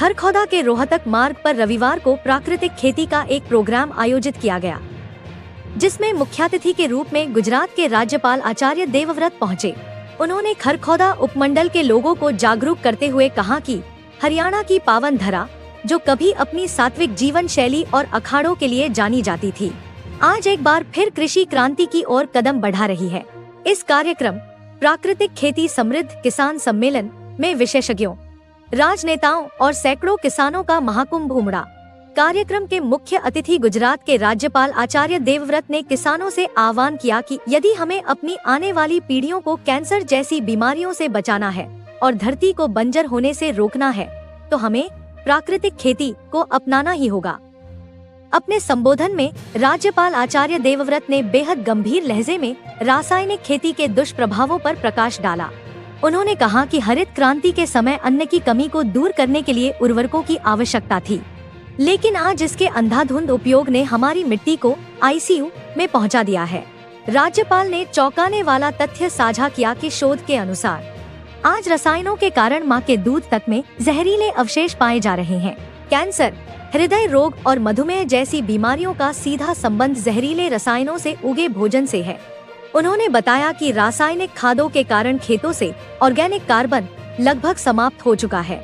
खरखौदा के रोहतक मार्ग पर रविवार को प्राकृतिक खेती का एक प्रोग्राम आयोजित किया गया, जिसमें मुख्यातिथि के रूप में गुजरात के राज्यपाल आचार्य देवव्रत पहुंचे। उन्होंने खरखौदा उपमंडल के लोगों को जागरूक करते हुए कहा कि हरियाणा की पावन धरा, जो कभी अपनी सात्विक जीवन शैली और अखाड़ों के लिए जानी जाती थी, आज एक बार फिर कृषि क्रांति की ओर कदम बढ़ा रही है। इस कार्यक्रम प्राकृतिक खेती समृद्ध किसान सम्मेलन में विशेषज्ञों, राजनेताओं और सैकड़ों किसानों का महाकुंभ उमड़ा। कार्यक्रम के मुख्य अतिथि गुजरात के राज्यपाल आचार्य देवव्रत ने किसानों से आह्वान किया कि यदि हमें अपनी आने वाली पीढ़ियों को कैंसर जैसी बीमारियों से बचाना है और धरती को बंजर होने से रोकना है, तो हमें प्राकृतिक खेती को अपनाना ही होगा। अपने संबोधन में राज्यपाल आचार्य देवव्रत ने बेहद गंभीर लहजे में रासायनिक खेती के दुष्प्रभावों पर प्रकाश डाला। उन्होंने कहा कि हरित क्रांति के समय अन्न की कमी को दूर करने के लिए उर्वरकों की आवश्यकता थी, लेकिन आज इसके अंधाधुंध उपयोग ने हमारी मिट्टी को आईसीयू में पहुंचा दिया है। राज्यपाल ने चौंकाने वाला तथ्य साझा किया कि शोध के अनुसार आज रसायनों के कारण मां के दूध तक में जहरीले अवशेष पाए जा रहे हैं। कैंसर, हृदय रोग और मधुमेह जैसी बीमारियों का सीधा संबंध जहरीले रसायनों से उगे भोजन से है। उन्होंने बताया कि रासायनिक खादों के कारण खेतों से ऑर्गेनिक कार्बन लगभग समाप्त हो चुका है,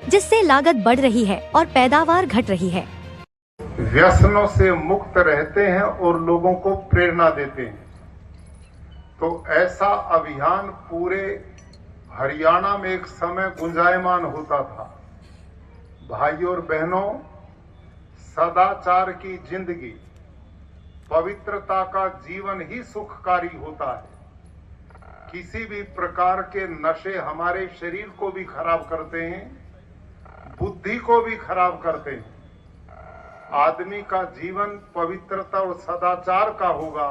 जिससे लागत बढ़ रही है और पैदावार घट रही है। व्यसनों से मुक्त रहते हैं और लोगों को प्रेरणा देते हैं। तो ऐसा अभियान पूरे हरियाणा में एक समय गुंजायमान होता था। भाइयों और बहनों, सदाचार की जिंदगी, पवित्रता का जीवन ही सुखकारी होता है। किसी भी प्रकार के नशे हमारे शरीर को भी खराब करते हैं, बुद्धि को भी खराब करते हैं। आदमी का जीवन पवित्रता और सदाचार का होगा,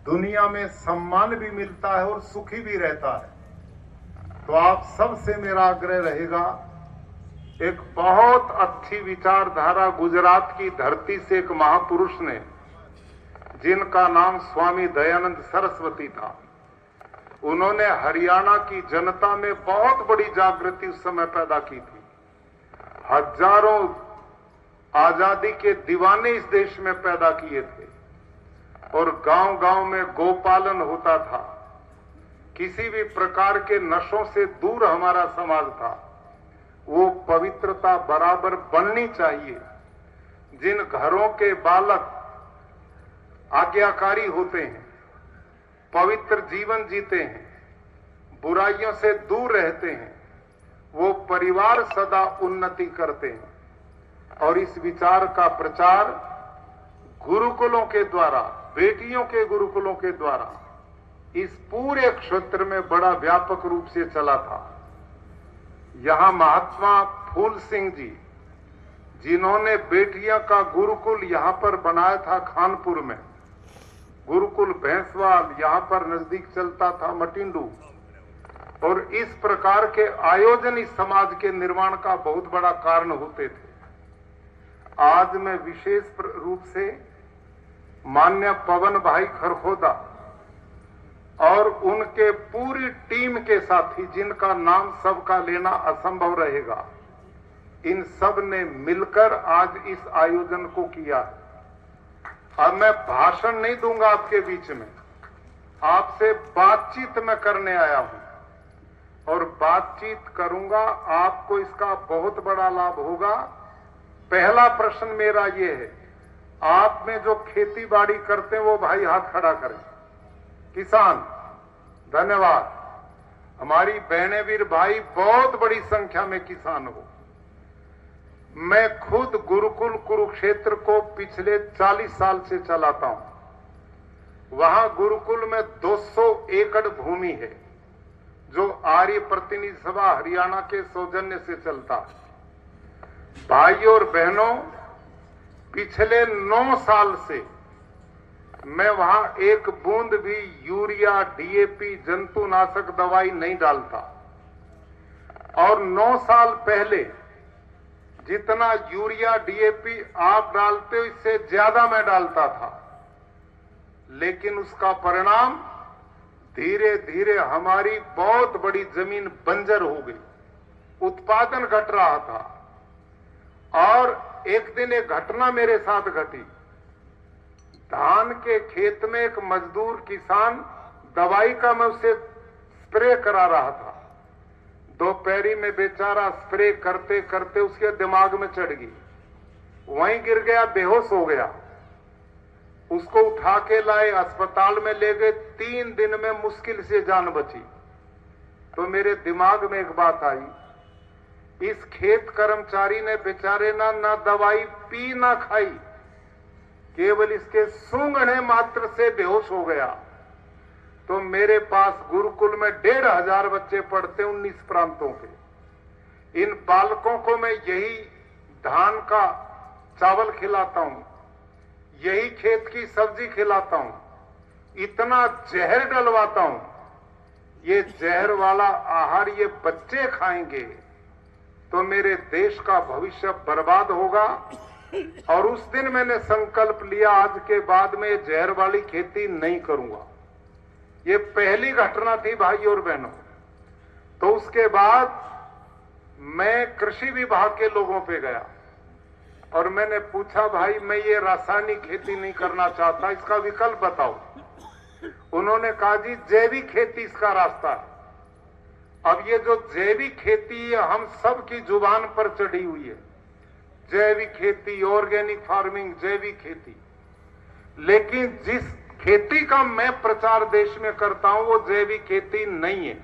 दुनिया में सम्मान भी मिलता है और सुखी भी रहता है। तो आप सबसे मेरा आग्रह रहेगा, एक बहुत अच्छी विचारधारा गुजरात की धरती से एक महापुरुष ने, जिनका नाम स्वामी दयानंद सरस्वती था, उन्होंने हरियाणा की जनता में बहुत बड़ी जागृति उस समय पैदा की थी। हजारों आजादी के दीवाने इस देश में पैदा किए थे और गांव-गांव में गोपालन होता था। किसी भी प्रकार के नशों से दूर हमारा समाज था। वो पवित्रता बराबर बननी चाहिए। जिन घरों के बालक आज्ञाकारी होते हैं, पवित्र जीवन जीते हैं, बुराइयों से दूर रहते हैं, वो परिवार सदा उन्नति करते हैं। और इस विचार का प्रचार गुरुकुलों के द्वारा, बेटियों के गुरुकुलों के द्वारा इस पूरे क्षेत्र में बड़ा व्यापक रूप से चला था। यहां महात्मा फूल सिंह जी, जिन्होंने बेटियां का गुरुकुल यहां पर बनाया था खानपुर में, गुरुकुल भैंसवाल यहां पर नजदीक चलता था मटिंडू, और इस प्रकार के आयोजन इस समाज के निर्माण का बहुत बड़ा कारण होते थे। आज मैं विशेष रूप से माननीय पवन भाई खरखौदा और उनके पूरी टीम के साथी, जिनका नाम सबका लेना असंभव रहेगा, इन सब ने मिलकर आज इस आयोजन को किया। अब मैं भाषण नहीं दूंगा आपके बीच में, आपसे बातचीत मैं करने आया हूं और बातचीत करूंगा। आपको इसका बहुत बड़ा लाभ होगा। पहला प्रश्न मेरा ये है, आप में जो खेती बाड़ी करते हैं वो भाई हाथ खड़ा करें। किसान, धन्यवाद। हमारी बहने वीर भाई बहुत बड़ी संख्या में किसान हो। मैं खुद गुरुकुल कुरुक्षेत्र को पिछले 40 साल से चलाता हूं। वहां गुरुकुल में 200 एकड़ भूमि है, जो आर्य प्रतिनिधि सभा हरियाणा के सौजन्य से चलता है। भाइयों और बहनों, पिछले 9 साल से मैं वहां एक बूंद भी यूरिया, डीएपी, जंतुनाशक दवाई नहीं डालता। और 9 साल पहले जितना यूरिया, डीएपी आप डालते हो, इससे ज्यादा मैं डालता था। लेकिन उसका परिणाम धीरे धीरे हमारी बहुत बड़ी जमीन बंजर हो गई। उत्पादन घट रहा था। और एक दिन एक घटना मेरे साथ घटी। धान के खेत में एक मजदूर किसान दवाई का मैं उसे स्प्रे करा रहा था। दोपहरी में बेचारा स्प्रे करते करते उसके दिमाग में चढ़ गई, वहीं गिर गया, बेहोश हो गया। उसको उठा के लाए, अस्पताल में ले गए। 3 दिन में मुश्किल से जान बची। तो मेरे दिमाग में एक बात आई, इस खेत कर्मचारी ने बेचारे ना दवाई पी ना खाई, केवल इसके सूंघने मात्र से बेहोश हो गया। तो मेरे पास गुरुकुल में 1,500 बच्चे पढ़ते 19 प्रांतों के। इन बालकों को मैं यही धान का चावल खिलाता हूं, यही खेत की सब्जी खिलाता हूं, इतना जहर डलवाता हूं। ये जहर वाला आहार ये बच्चे खाएंगे तो मेरे देश का भविष्य बर्बाद होगा। और उस दिन मैंने संकल्प लिया, आज के बाद में ये जहर वाली खेती नहीं करूंगा। ये पहली घटना थी भाई और बहनों। तो उसके बाद मैं कृषि विभाग के लोगों पे गया और मैंने पूछा, भाई मैं ये रासायनिक खेती नहीं करना चाहता, इसका विकल्प बताओ। उन्होंने कहा, जी जैविक खेती इसका रास्ता है। अब ये जो जैविक खेती है हम सब की जुबान पर चढ़ी हुई है, जैविक खेती, ऑर्गेनिक फार्मिंग, जैविक खेती। लेकिन जिस खेती का मैं प्रचार देश में करता हूं वो जैविक खेती नहीं है,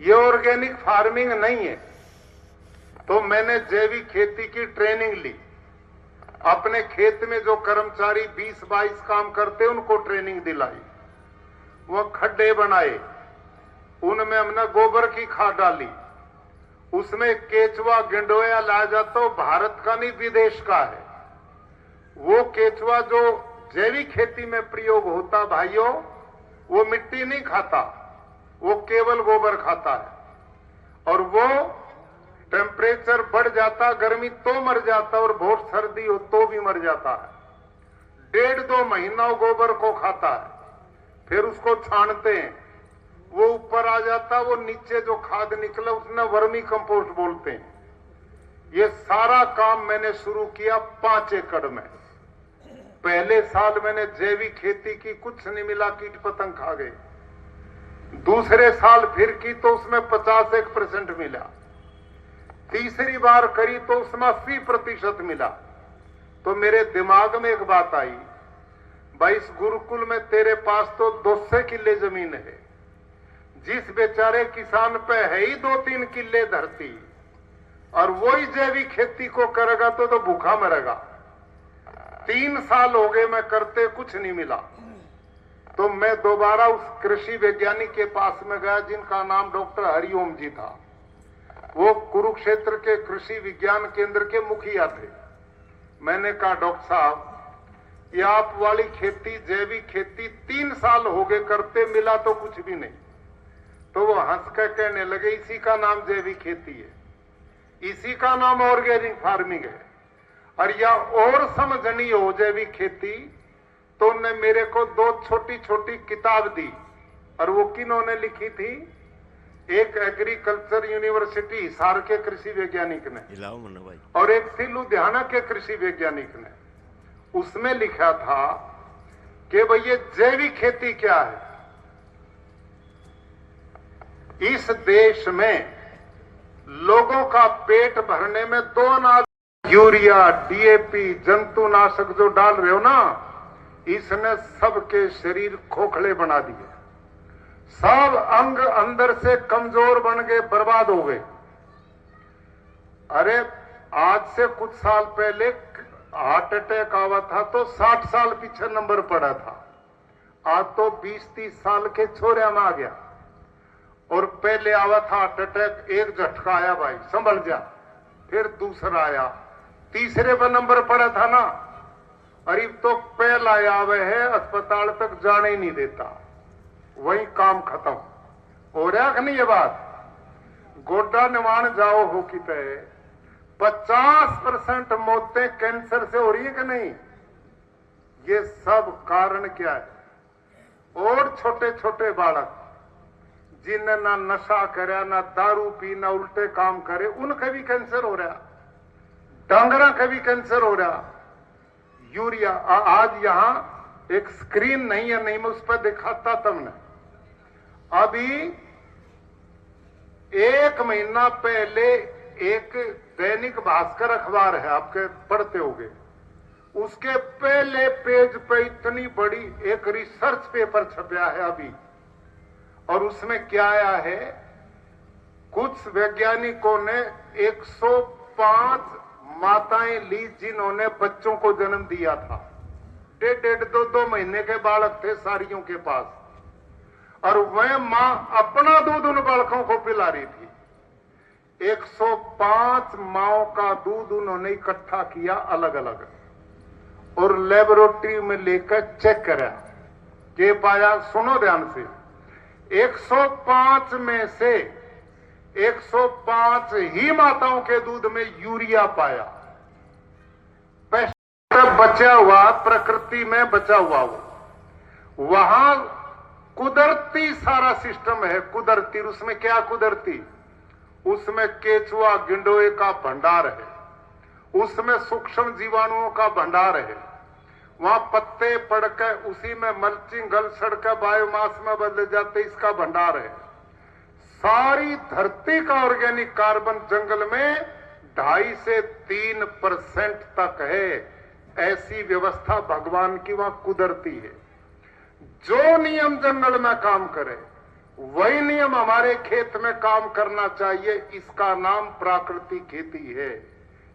ये ऑर्गेनिक फार्मिंग नहीं है। तो मैंने जैविक खेती की ट्रेनिंग ली। अपने खेत में जो कर्मचारी 20-22 काम करते उनको ट्रेनिंग दिलाई। वो खड्डे बनाए, उनमें हमने गोबर की खाद डाली, उसमें केचुआ गेंडोया लाया जाता, तो भारत का नहीं विदेश का है। वो केचुआ जो जैविक खेती में प्रयोग होता भाइयों, वो मिट्टी नहीं खाता, वो केवल गोबर खाता है। और वो टेम्परेचर बढ़ जाता, गर्मी तो मर जाता, और बहुत सर्दी हो तो भी मर जाता है। 1.5-2 महीना गोबर को खाता है, फिर उसको छानते हैं, वो ऊपर आ जाता, वो नीचे जो खाद निकला उसने वर्मी कंपोस्ट बोलते हैं। ये सारा काम मैंने शुरू किया 5 एकड़ में। पहले साल मैंने जैविक खेती की, कुछ नहीं मिला, कीट पतंग खा गए। दूसरे साल फिर की तो उसमें 51% मिला। तीसरी बार करी तो उसमें 80% मिला। तो मेरे दिमाग में एक बात आई, भाई इस गुरुकुल में तेरे पास तो 200 किले जमीन है, जिस बेचारे किसान पे है ही 2-3 किले धरती, और वही जैविक खेती को करेगा तो भूखा मरेगा। 3 साल हो गए मैं करते, कुछ नहीं मिला। तो मैं दोबारा उस कृषि वैज्ञानिक के पास में गया जिनका नाम डॉक्टर हरिओम जी था। वो कुरुक्षेत्र के कृषि विज्ञान केंद्र के मुखिया थे। मैंने कहा, डॉक्टर साहब ये आप वाली खेती, जैविक खेती 3 साल हो गए करते, मिला तो कुछ भी नहीं। तो वो हंस कर कहने लगे, इसी का नाम जैविक खेती है, इसी का नाम ऑर्गेनिक फार्मिंग है। और या और समझनी हो जैविक खेती तो उन्होंने मेरे को 2 छोटी-छोटी किताब दी। और वो किन्होंने लिखी थी? एक एग्रीकल्चर यूनिवर्सिटी हिसार के कृषि वैज्ञानिक ने, और एक थी लुधियाना के कृषि वैज्ञानिक ने। उसमें लिखा था कि भाई ये जैविक खेती क्या है। इस देश में लोगों का पेट भरने में 2 अनाज, यूरिया, डीएपी, जंतुनाशक जो डाल रहे हो ना, इसने सबके शरीर खोखले बना दिए। सब अंग अंदर से कमजोर बन गए, बर्बाद हो गए। अरे आज से कुछ साल पहले हार्ट अटैक आवा था तो 60 साल पीछे नंबर पड़ा था, आज तो 20-30 साल के छोरे में आ गया। और पहले आवा था हार्ट अटैक, एक झटका आया भाई संभल जा, फिर दूसरा आया, तीसरे पर नंबर पड़ा था ना, अरे तो पहला आवे है, अस्पताल तक जाने ही नहीं देता, वही काम खत्म हो रहा नहीं। ये बात गोड्डा निवाण जाओ हो कि तय 50% मौतें कैंसर से हो रही है कि नहीं? ये सब कारण क्या है? और छोटे छोटे बालक जिन्हें ना नशा करे, ना दारू पी, ना उल्टे काम करे, उनका भी कैंसर हो रहा, डांगरा का भी कैंसर हो रहा। यूरिया आज यहां एक स्क्रीन नहीं है, नहीं मैं उस पर दिखाता तुमने। अभी 1 महीना पहले एक दैनिक भास्कर अखबार है, आपके पढ़ते होंगे, उसके पहले पेज पे इतनी बड़ी एक रिसर्च पेपर छपया है अभी, और उसमें क्या आया है, कुछ वैज्ञानिकों ने 105 माताएं ली जिन्होंने बच्चों को जन्म दिया था। 1.5 2 महीने के बालक थे सारियों के पास, और वह मां अपना दूध उन बालकों को पिला रही थी। 105 माओं का दूध उन्होंने इकट्ठा किया अलग अलग, और लेबोरेटरी में लेकर चेक करा। ये पाया, सुनो ध्यान से, 105 में से 105 ही माताओं के दूध में यूरिया पाया। बचा हुआ, प्रकृति में बचा हुआ वो, वहां कुदरती सारा सिस्टम है, कुदरती। उसमें क्या कुदरती, उसमें केचुआ गिंडोए का भंडार है, उसमें सूक्ष्म जीवाणुओं का भंडार है, वहां पत्ते पड़कर उसी में मल्चिंग गल सड़कर बायोमास में बदल जाते, इसका भंडार है। सारी धरती का ऑर्गेनिक कार्बन जंगल में 2.5 से 3% तक है। ऐसी व्यवस्था भगवान की वहां कुदरती है। जो नियम जंगल में काम करे वही नियम हमारे खेत में काम करना चाहिए। इसका नाम प्राकृतिक खेती है,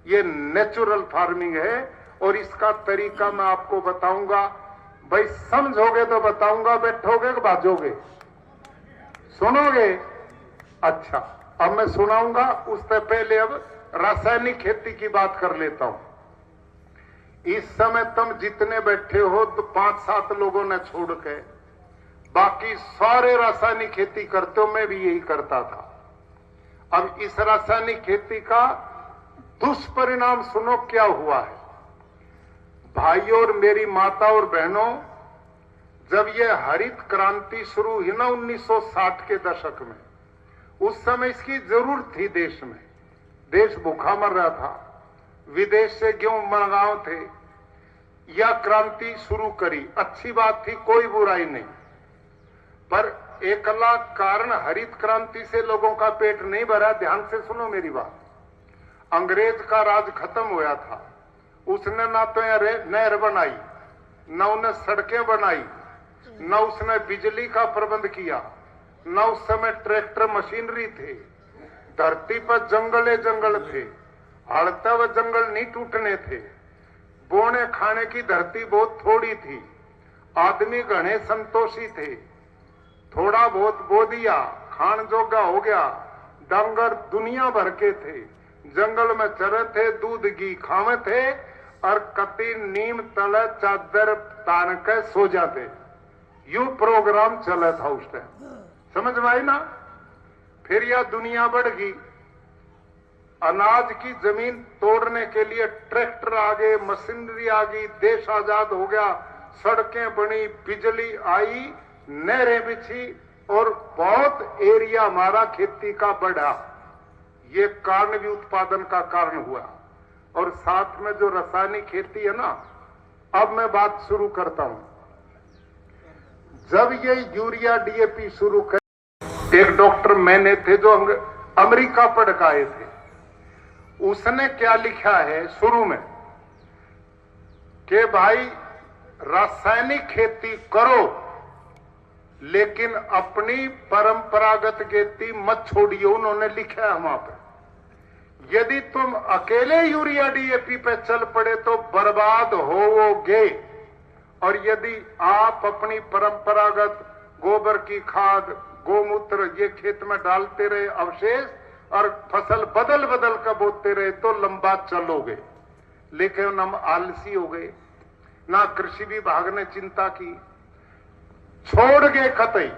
ये नेचुरल फार्मिंग है। और इसका तरीका मैं आपको बताऊंगा। भाई समझोगे तो बताऊंगा, बैठोगे कि भाजोगे, सुनोगे? अच्छा, अब मैं सुनाऊंगा। उससे पहले अब रासायनिक खेती की बात कर लेता हूं। इस समय तुम जितने बैठे हो तो 5-7 लोगों ने छोड़ के बाकी सारे रासायनिक खेती करते हो। मैं भी यही करता था। अब इस रासायनिक खेती का दुष्परिणाम सुनो क्या हुआ है। भाइयों और मेरी माता और बहनों, जब ये हरित क्रांति शुरू हुई ना 1960 के दशक में, उस समय इसकी जरूरत थी देश में। देश भूखा मर रहा था, विदेश से गेहूं मंगाओ थे। यह क्रांति शुरू करी, अच्छी बात थी, कोई बुराई नहीं। पर एकला कारण हरित क्रांति से लोगों का पेट नहीं भरा। ध्यान से सुनो मेरी बात। अंग्रेज का राज खत्म हुआ था, उसने ना तो नहर बनाई, न उसने सड़कें बनाई, न उसने बिजली का प्रबंध किया, न उस समय ट्रैक्टर मशीनरी थे। धरती पर जंगल थे, हड़ता हुआ जंगल नहीं टूटने थे। बोने खाने की धरती बहुत थोड़ी थी, आदमी घने संतोषी थे। थोड़ा बहुत बो दिया, खान जोगा हो गया। डंगर दुनिया भर के थे, जंगल में चरे थे, दूध घी खावे थे, और कति नीम तले चादर तान के सो जाते। यू प्रोग्राम चला था उस टाइम, समझ में आई ना। फिर यह दुनिया बढ़ गई, अनाज की जमीन तोड़ने के लिए ट्रैक्टर आ गए, मशीनरी आ गई, देश आजाद हो गया, सड़कें बनी, बिजली आई, नहरें बिछी, और बहुत एरिया हमारा खेती का बढ़ा। ये कारण भी उत्पादन का कारण हुआ। और साथ में जो रासायनिक खेती है ना, अब मैं बात शुरू करता हूं। जब ये यूरिया डीएपी शुरू कर, एक डॉक्टर मैंने थे जो अमेरिका पढ़ के आए थे, उसने क्या लिखा है शुरू में कि भाई रासायनिक खेती करो लेकिन अपनी परंपरागत खेती मत छोड़िए। उन्होंने लिखा है वहां पर, यदि तुम अकेले यूरिया डीएपी पे चल पड़े तो बर्बाद होवोगे, और यदि आप अपनी परंपरागत गोबर की खाद, गोमूत्र ये खेत में डालते रहे अवशेष, और फसल बदल बदल कर बोते रहे तो लंबा चलोगे। लेकिन हम आलसी हो गए, ना कृषि विभाग ने चिंता की, छोड़ गए कतई।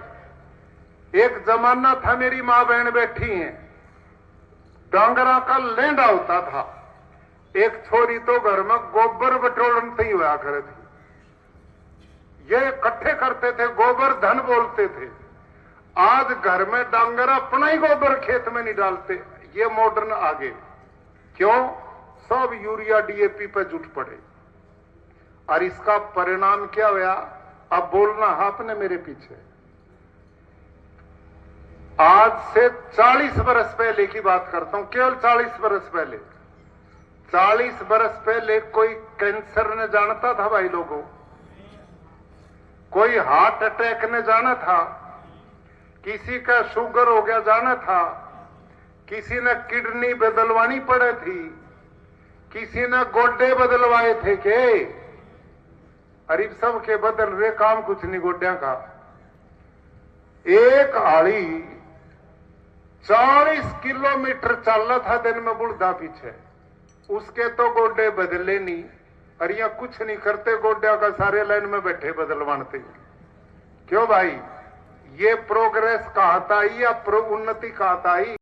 एक जमाना था, मेरी मां बहन बैठी हैं, डांगरा का लेंडा होता था। एक छोरी तो घर में गोबर बटोरन से ही हुआ करे थी। ये इकट्ठे करते थे, गोबर धन बोलते थे। आज घर में डांगर अपना ही गोबर खेत में नहीं डालते, ये मॉडर्न आगे। क्यों? सब यूरिया डीएपी पे जुट पड़े। और इसका परिणाम क्या हुआ? अब बोलना आपने मेरे पीछे। आज से 40 बरस पहले की बात करता हूं, केवल 40 बरस पहले। 40 बरस पहले कोई कैंसर ने जानता था भाई लोगों? कोई हार्ट अटैक ने जाना था? किसी का शुगर हो गया जाना था? किसी ने किडनी बदलवानी पड़े थी? किसी ने गोड्डे बदलवाए थे के? अरीब सब के बदल रहे, काम कुछ नहीं गोड्या का। एक आड़ी 40 किलोमीटर चल रहा था दिन में बुढ़ा पीछे, उसके तो गोड्डे बदले नहीं। और यहाँ कुछ नहीं करते, गोड्या का सारे लाइन में बैठे बदलवानते। क्यों भाई? ये प्रोग्रेस कहता ही या उन्नति कहता ही?